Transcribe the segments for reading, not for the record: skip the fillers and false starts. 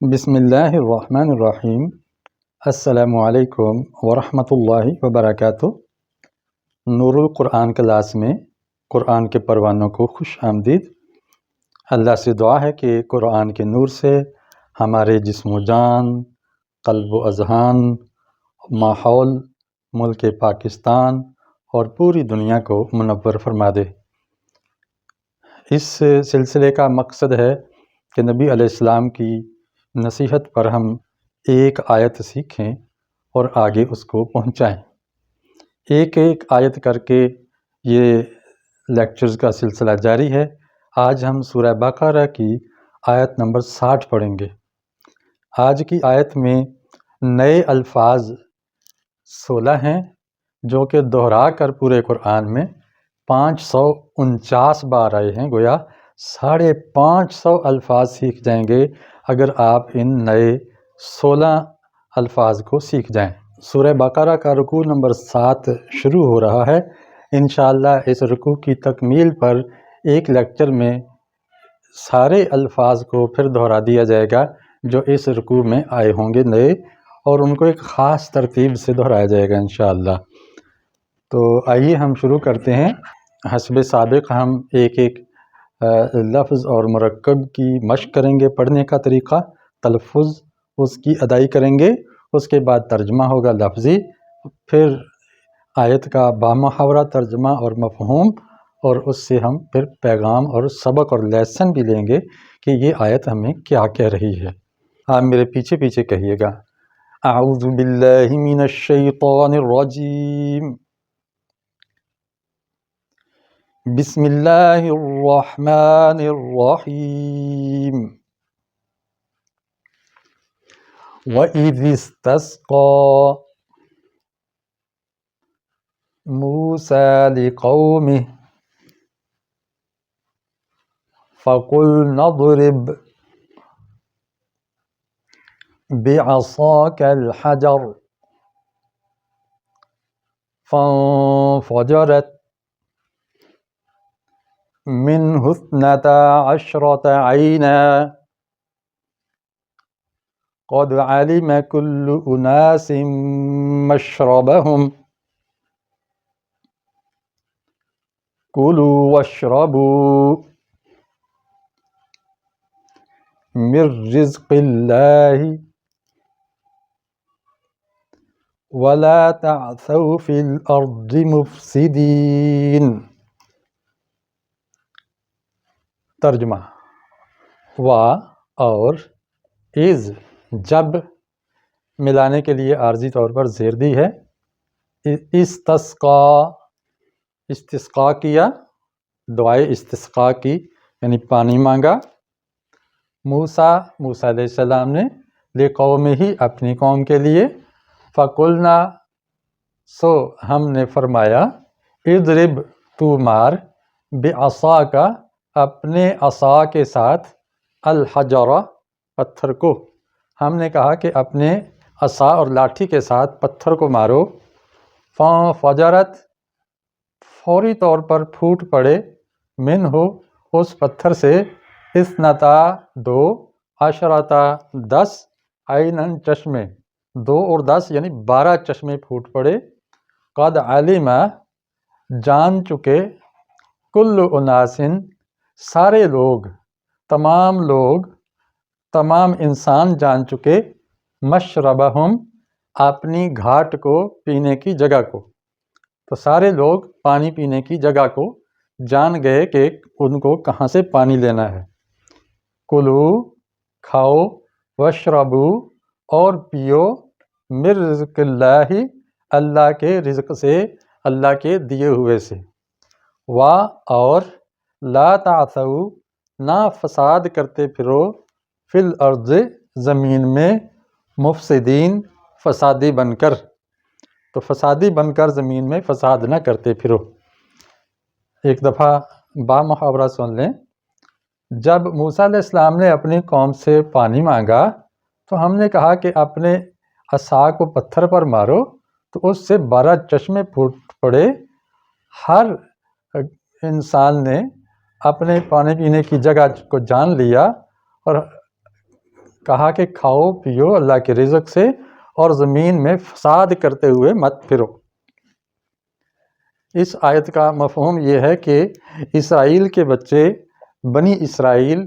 بسم اللہ الرحمن الرحیم۔ السلام علیکم ورحمۃ اللہ وبرکاتہ۔ نور القرآن کلاس میں قرآن کے پروانوں کو خوش آمدید۔ اللہ سے دعا ہے کہ قرآن کے نور سے ہمارے جسم و جان، قلب و اذہان، ماحول، ملک پاکستان اور پوری دنیا کو منور فرما دے۔ اس سلسلے کا مقصد ہے کہ نبی علیہ السلام کی نصیحت پر ہم ایک آیت سیکھیں اور آگے اس کو پہنچائیں۔ ایک ایک آیت کر کے یہ لیکچرز کا سلسلہ جاری ہے۔ آج ہم سورہ بقرہ کی آیت نمبر 60 پڑھیں گے۔ آج کی آیت میں نئے الفاظ 16 ہیں جو کہ دہرا کر پورے قرآن میں 549 بار آئے ہیں۔ گویا 550 الفاظ سیکھ جائیں گے اگر آپ ان نئے 16 الفاظ کو سیکھ جائیں۔ سورہ بقرہ کا رکوع نمبر 7 شروع ہو رہا ہے۔ انشاءاللہ اس رکوع کی تکمیل پر ایک لیکچر میں سارے الفاظ کو پھر دہرا دیا جائے گا جو اس رکوع میں آئے ہوں گے نئے، اور ان کو ایک خاص ترتیب سے دہرایا جائے گا انشاءاللہ۔ تو آئیے ہم شروع کرتے ہیں۔ حسب سابق ہم ایک ایک لفظ اور مرکب کی مشق کریں گے، پڑھنے کا طریقہ، تلفظ اس کی ادائی کریں گے، اس کے بعد ترجمہ ہوگا لفظی، پھر آیت کا بامحاورہ ترجمہ اور مفہوم، اور اس سے ہم پھر پیغام اور سبق اور لیسن بھی لیں گے کہ یہ آیت ہمیں کیا کہہ رہی ہے۔ آپ میرے پیچھے پیچھے کہیے گا۔ اعوذ باللہ من الشیطان الرجیم، بسم اللہ الرحمن الرحیم۔ وَإِذِ اسْتَسْقَىٰ مُوسَىٰ لِقَوْمِهِ فَقُلْنَا اضْرِبْ بِعَصَاكَ الْحَجَرَ فَانفَجَرَتْ مِنْهُ 12 عَيْنًا قَدْ عَلِمَ كُلُّ أُنَاسٍ مَّشْرَبَهُمْ كُلُوا وَاشْرَبُوا مِن رِّزْقِ اللَّهِ وَلَا تَعْثَوْا فِي الْأَرْضِ مُفْسِدِينَ۔ ترجمہ۔ وا اور از جب ملانے کے لیے عارضی طور پر زیر دی ہے۔ استسقا کیا، دعائے استسقا کی یعنی پانی مانگا۔ موسیٰ علیہ السلام نے، لقومہ اپنی قوم کے لیے، فقلنا سو ہم نے فرمایا، اضرب تو مار، بعصاک اپنے عصا کے ساتھ، الحجر پتھر کو۔ ہم نے کہا کہ اپنے عصا اور لاٹھی کے ساتھ پتھر کو مارو۔ فانفجرت فوری طور پر پھوٹ پڑے، منہ اس پتھر سے، 10 عیناً چشمے، 2 اور 10 یعنی 12 چشمے پھوٹ پڑے۔ قد علم جان چکے، کل اناس سارے لوگ، تمام انسان جان چکے، مشربہم اپنی گھاٹ کو، پینے کی جگہ کو۔ تو سارے لوگ پانی پینے کی جگہ کو جان گئے کہ ان کو کہاں سے پانی لینا ہے۔ کلو کھاؤ، واشربو اور پیو، من رزق اللہ اللہ کے رزق سے، اللہ کے دیے ہوئے سے۔ وا اور لا تعثوا نہ فساد کرتے پھرو، فی الارض زمین میں، مفسدین فسادی بن کر۔ تو فسادی بن کر زمین میں فساد نہ کرتے پھرو۔ ایک دفعہ بامحاورہ سن لیں۔ جب موسیٰ علیہ السلام نے اپنی قوم سے پانی مانگا تو ہم نے کہا کہ اپنے عصا کو پتھر پر مارو، تو اس سے 12 چشمے پھوٹ پڑے۔ ہر انسان نے اپنے پانی پینے کی جگہ کو جان لیا، اور کہا کہ کھاؤ پیو اللہ کے رزق سے اور زمین میں فساد کرتے ہوئے مت پھرو۔ اس آیت کا مفہوم یہ ہے کہ اسرائیل کے بچے، بنی اسرائیل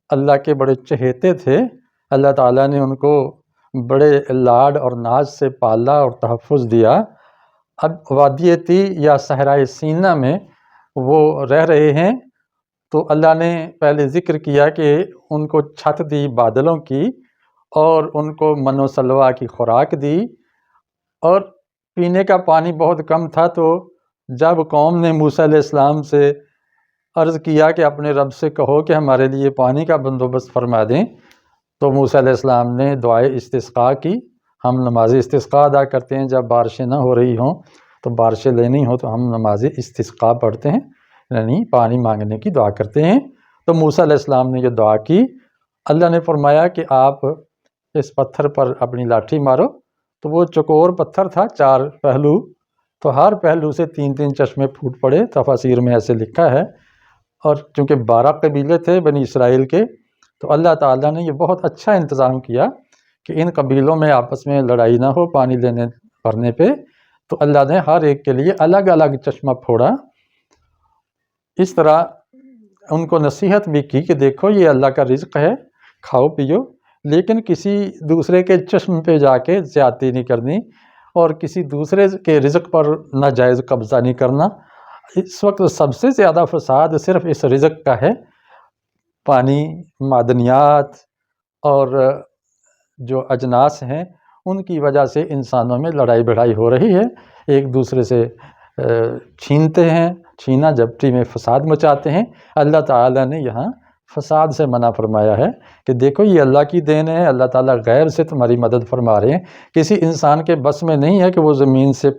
اللہ کے بڑے چہیتے تھے، اللہ تعالیٰ نے ان کو بڑے لاڈ اور ناز سے پالا اور تحفظ دیا۔ اب وادی طی یا صحرائے سینا میں وہ رہ رہے ہیں، تو اللہ نے پہلے ذکر کیا کہ ان کو چھت دی بادلوں کی، اور ان کو من و سلویٰ کی خوراک دی، اور پینے کا پانی بہت کم تھا۔ تو جب قوم نے موسیٰ علیہ السلام سے عرض کیا کہ اپنے رب سے کہو کہ ہمارے لیے پانی کا بندوبست فرما دیں، تو موسیٰ علیہ السلام نے دعائے استسقاء کی۔ ہم نماز استسقاء ادا کرتے ہیں جب بارشیں نہ ہو رہی ہوں، تو بارشیں لینی ہو تو ہم نماز استسقاء پڑھتے ہیں، یعنی پانی مانگنے کی دعا کرتے ہیں۔ تو موسیٰ علیہ السلام نے یہ دعا کی۔ اللہ نے فرمایا کہ آپ اس پتھر پر اپنی لاٹھی مارو، تو وہ چکور پتھر تھا، 4 پہلو، تو ہر پہلو سے 3 چشمے پھوٹ پڑے، تفاسیر میں ایسے لکھا ہے۔ اور چونکہ 12 قبیلے تھے بنی اسرائیل کے، تو اللہ تعالیٰ نے یہ بہت اچھا انتظام کیا کہ ان قبیلوں میں آپس میں لڑائی نہ ہو پانی لینے بھرنے پہ، تو اللہ نے ہر ایک کے لیے الگ الگ چشمہ پھوڑا۔ اس طرح ان کو نصیحت بھی کی کہ دیکھو یہ اللہ کا رزق ہے، کھاؤ پیو، لیکن کسی دوسرے کے چشم پہ جا کے زیادتی نہیں کرنی، اور کسی دوسرے کے رزق پر ناجائز قبضہ نہیں کرنا۔ اس وقت سب سے زیادہ فساد صرف اس رزق کا ہے، پانی، معدنیات اور جو اجناس ہیں ان کی وجہ سے انسانوں میں لڑائی بھڑائی ہو رہی ہے، ایک دوسرے سے چھینتے ہیں، چھینا جھپٹی میں فساد مچاتے ہیں۔ اللہ تعالیٰ نے یہاں فساد سے منع فرمایا ہے کہ دیکھو یہ اللہ کی دین ہے، اللہ تعالیٰ غیب سے تمہاری مدد فرما رہے ہیں، کسی انسان کے بس میں نہیں ہے کہ وہ زمین سے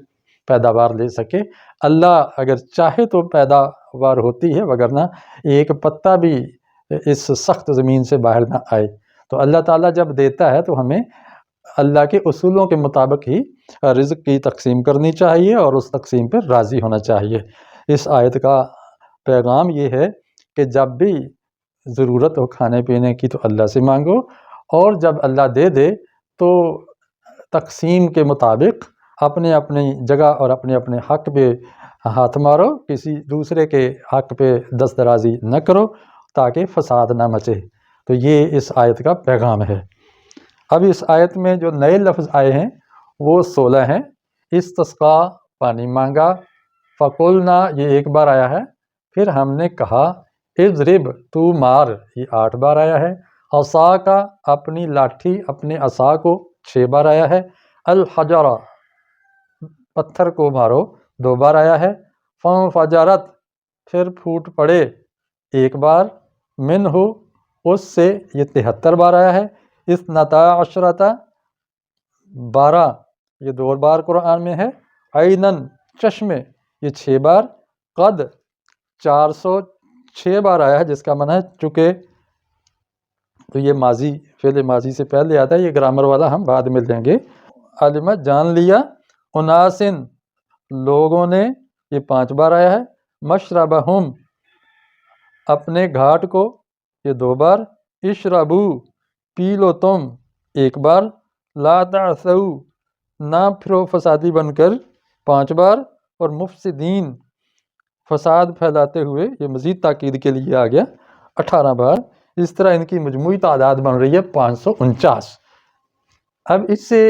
پیداوار لے سکے۔ اللہ اگر چاہے تو پیداوار ہوتی ہے، وگرنہ ایک پتا بھی اس سخت زمین سے باہر نہ آئے۔ تو اللہ تعالیٰ جب دیتا ہے تو ہمیں اللہ کے اصولوں کے مطابق ہی رزق کی تقسیم کرنی چاہیے اور اس تقسیم پہ راضی ہونا چاہیے۔ اس آیت کا پیغام یہ ہے کہ جب بھی ضرورت ہو کھانے پینے کی تو اللہ سے مانگو، اور جب اللہ دے دے تو تقسیم کے مطابق اپنے اپنی جگہ اور اپنے اپنے حق پہ ہاتھ مارو، کسی دوسرے کے حق پہ دست درازی نہ کرو تاکہ فساد نہ مچے۔ تو یہ اس آیت کا پیغام ہے۔ اب اس آیت میں جو نئے لفظ آئے ہیں وہ 16 ہیں۔ استسقاء پانی مانگا، فقلنا یہ 1 بار آیا ہے، پھر ہم نے کہا اضرب تو مار، یہ 8 بار آیا ہے، عصاک اپنی لاٹھی اپنے عصا کو 6 بار آیا ہے، الحجر پتھر کو مارو 2 بار آیا ہے، فانفجرت پھر پھوٹ پڑے 1 بار، منہ اس سے یہ 73 بار آیا ہے، اثنتا عشرۃ 12 یہ 2 بار قرآن میں ہے، عینن چشمے یہ 6 بار، قد 406 بار آیا ہے، جس کا معنی ہے چکے۔ تو یہ ماضی فعل ماضی سے پہلے آتا ہے، یہ گرامر والا ہم بعد میں لیں گے۔ علمت جان لیا، اناسن لوگوں نے یہ 5 بار آیا ہے، مشربہم اپنے گھاٹ کو یہ 2 بار، اشربو پی لو تم 1 بار، لا تعثوا نہ پھرو فسادی بن کر 5 بار، اور مفسدین فساد پھیلاتے ہوئے یہ مزید تاکید کے لیے آ گیا 18 بار۔ اس طرح ان کی مجموعی تعداد بن رہی ہے 549۔ اب اس سے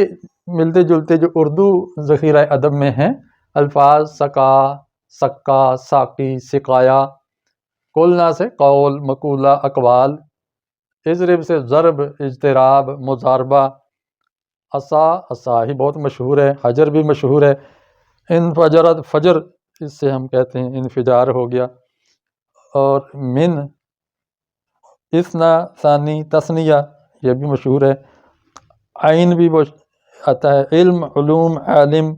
ملتے جلتے جو اردو ذخیرہ ادب میں ہیں الفاظ سقا، سقا، ساقی، سقایا، قولنا سے قول، مقولہ، اقوال، اضرب سے ضرب، اجتراب، مضاربہ، عصا، عصا ہی بہت مشہور ہے، حجر بھی مشہور ہے، انفجرت فجر اس سے ہم کہتے ہیں انفجار ہو گیا، اور من، اثنا، ثانی، تثنیہ یہ بھی مشہور ہے، عین بھی آتا ہے، علم، علوم، عالم،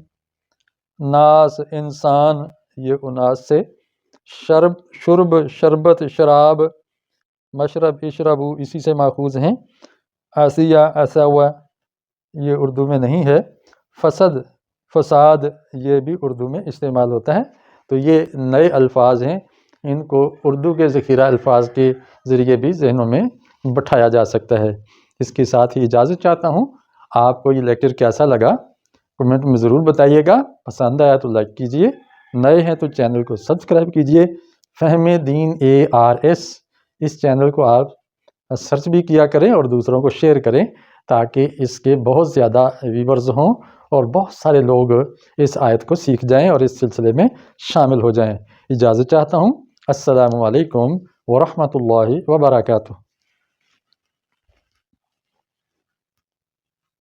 ناس انسان یہ اناس سے، شرب، شرب، شربت، شراب، مشرب، اشربو اسی سے ماخوذ ہیں، عصیہ، عصوا یہ اردو میں نہیں ہے، فسد، فساد یہ بھی اردو میں استعمال ہوتا ہے۔ تو یہ نئے الفاظ ہیں، ان کو اردو کے ذخیرہ الفاظ کے ذریعے بھی ذہنوں میں بٹھایا جا سکتا ہے۔ اس کے ساتھ ہی اجازت چاہتا ہوں۔ آپ کو یہ لیکچر کیسا لگا کمنٹ میں ضرور بتائیے گا، پسند آیا تو لائک کیجئے، نئے ہیں تو چینل کو سبسکرائب کیجئے۔ فہم دین ARS اس چینل کو آپ سرچ بھی کیا کریں اور دوسروں کو شیئر کریں تاکہ اس کے بہت زیادہ ویورز ہوں اور بہت سارے لوگ اس آیت کو سیکھ جائیں اور اس سلسلے میں شامل ہو جائیں۔ اجازت چاہتا ہوں۔ السلام علیکم ورحمۃ اللہ وبرکاتہ۔